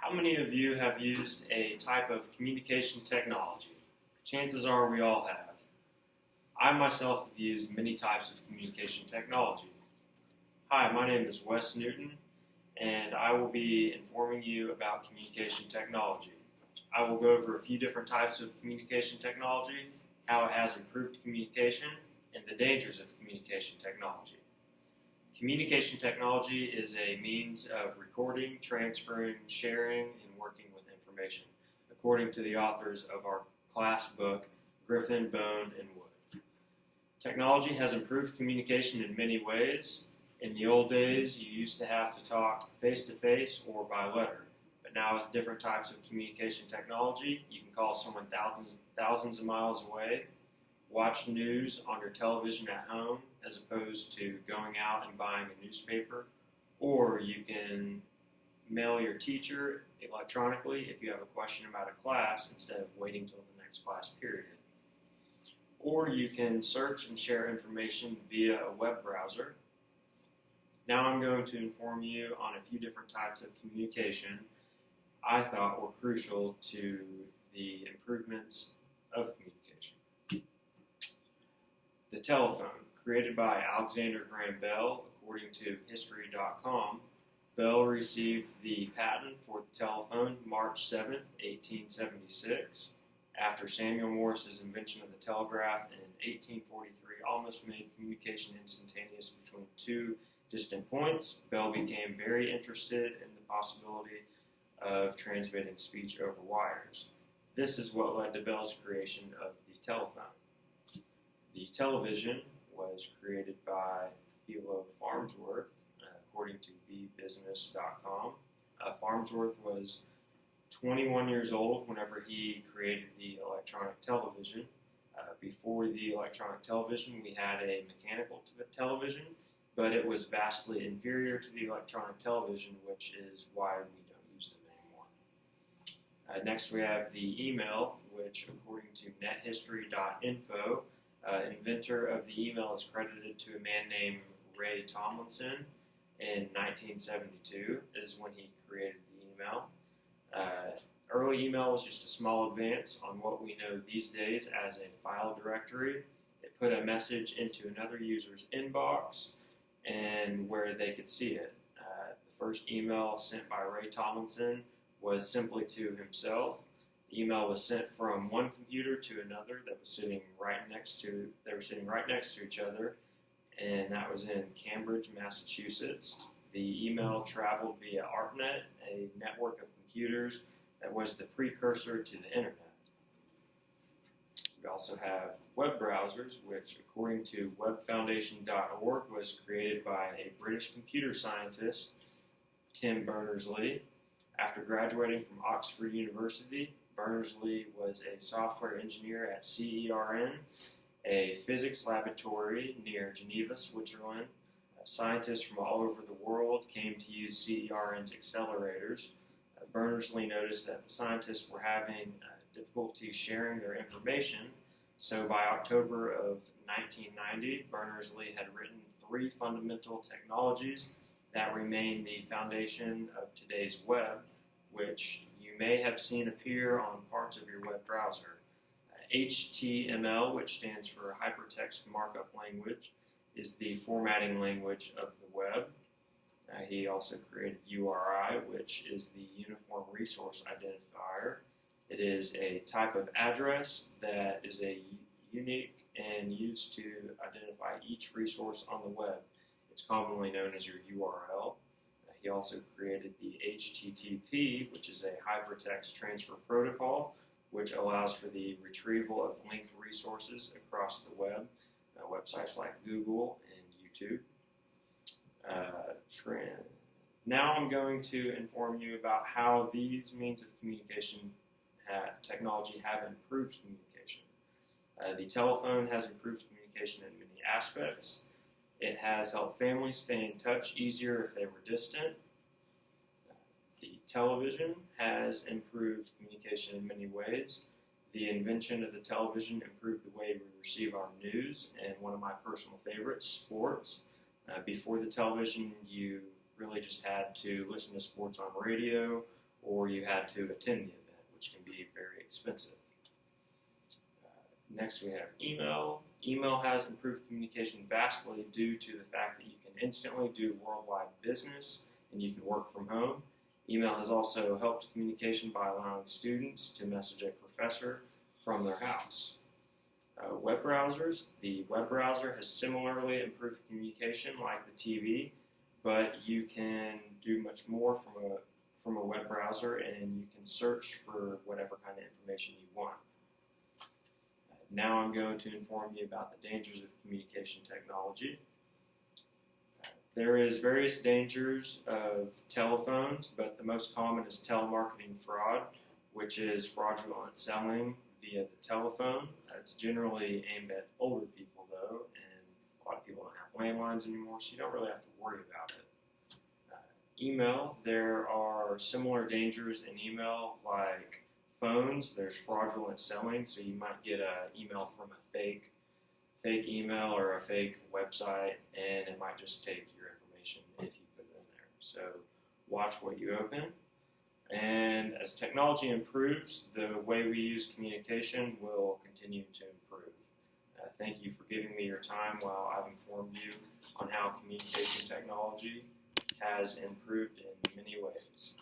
How many of you have used a type of communication technology? Chances are we all have. I myself have used many types of communication technology. Hi, my name is Wes Newton, and I will be informing you about communication technology. I will go over a few different types of communication technology, how it has improved communication, and the dangers of communication technology. Communication technology is a means of recording, transferring, sharing, and working with information, according to the authors of our class book, Griffin, Bone, and Wood. Technology has improved communication in many ways. In the old days, you used to have to talk face-to-face or by letter. But now with different types of communication technology, you can call someone thousands of miles away, watch news on your television at home as opposed to going out and buying a newspaper, or you can mail your teacher electronically if you have a question about a class instead of waiting till the next class period. Or you can search and share information via a web browser. Now I'm going to inform you on a few different types of communication I thought were crucial to the improvements of communication. The telephone, created by Alexander Graham Bell, according to History.com. Bell received the patent for the telephone March 7, 1876, after Samuel Morse's invention of the telegraph in 1843 almost made communication instantaneous between two distant points. Bell became very interested in the possibility of transmitting speech over wires. This is what led to Bell's creation of the telephone. The television was created by Philo Farnsworth, according to thebusiness.com. Farnsworth was 21 years old whenever he created the electronic television. Before the electronic television, we had a mechanical television, but it was vastly inferior to the electronic television, which is why we don't use them anymore. Next, we have the email, which, according to nethistory.info, inventor of the email is credited to a man named Ray Tomlinson in 1972, is when he created the email. Early email was just a small advance on what we know these days as a file directory. It put a message into another user's inbox and where they could see it. The first email sent by Ray Tomlinson was simply to himself. The email was sent from one computer to another that was sitting right next to each other, and that was in Cambridge, Massachusetts. The email traveled via ARPANET, a network of computers that was the precursor to the internet. We also have web browsers, which, according to webfoundation.org, was created by a British computer scientist, Tim Berners-Lee. After graduating from Oxford University, Berners-Lee was a software engineer at CERN, a physics laboratory near Geneva, Switzerland. Scientists from all over the world came to use CERN's accelerators. Berners-Lee noticed that the scientists were having difficulty sharing their information, so by October of 1990, Berners-Lee had written 3 fundamental technologies that remain the foundation of today's web, which you may have seen appear on parts of your web browser. HTML, which stands for Hypertext Markup Language, is the formatting language of the web. He also created URI, which is the Uniform Resource Identifier. It is a type of address that is unique and used to identify each resource on the web. It's commonly known as your URL. He also created the HTTP, which is a Hypertext Transfer Protocol, which allows for the retrieval of linked resources across the web, websites like Google and YouTube. Now I'm going to inform you about how these means of communication technology have improved communication. The telephone has improved communication in many aspects. It has helped families stay in touch easier if they were distant. The television has improved communication in many ways. The invention of the television improved the way we receive our news, and one of my personal favorites, sports. Before the television, you really just had to listen to sports on radio or you had to attend the event, which can be very expensive. Next, we have email. Email has improved communication vastly due to the fact that you can instantly do worldwide business and you can work from home. Email has also helped communication by allowing students to message a professor from their house. Web browsers. The web browser has similarly improved communication like the TV, but you can do much more from a web browser, and you can search for whatever kind of information you want. Now I'm going to inform you about the dangers of communication technology. There is various dangers of telephones, but the most common is telemarketing fraud, which is fraudulent selling via the telephone. It's generally aimed at older people, though, and a lot of people don't have landlines anymore, so you don't really have to worry about it. Email, there are similar dangers in email like phones. There's fraudulent selling, so you might get an email from a fake email or a fake website, and it might just take your information if you put it in there. So watch what you open. And as technology improves, the way we use communication will continue to improve. Thank you for giving me your time while I've informed you on how communication technology has improved in many ways.